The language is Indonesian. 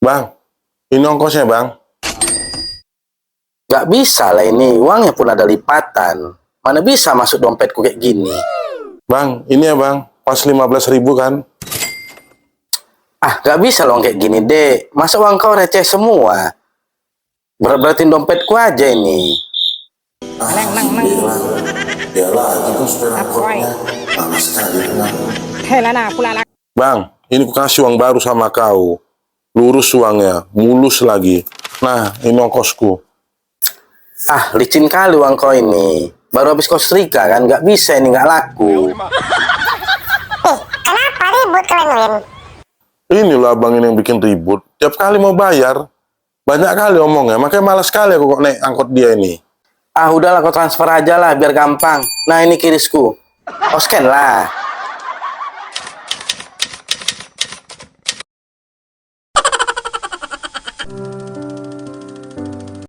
Bang, ini ongkosnya bang. Gak bisa lah ini, uangnya pun ada lipatan. Mana bisa masuk dompetku kayak gini? Bang, ini ya bang, pas 15.000 kan? Ah, gak bisa loh kayak gini, Dek. Masa uang kau receh semua? Berat-beratin dompetku aja ini. Ya lagi tuh supir angkotnya. Lama sekali kenal. Bang, ini ku kasih uang baru sama kau. Lurus uangnya, mulus lagi. Nah, ini ongkosku. Ah, licin kali uang kau ini. Baru habis kau setrika kan, gak bisa ini, gak laku. Kenapa ribut kalian, Win? Ini loh abang ini yang bikin ribut. Tiap kali mau bayar, banyak kali omongnya. Makanya malas sekali aku kok naik angkot dia ini. Ah, udahlah kau transfer aja lah, biar gampang. Nah, ini kirisku. Kau scan lah.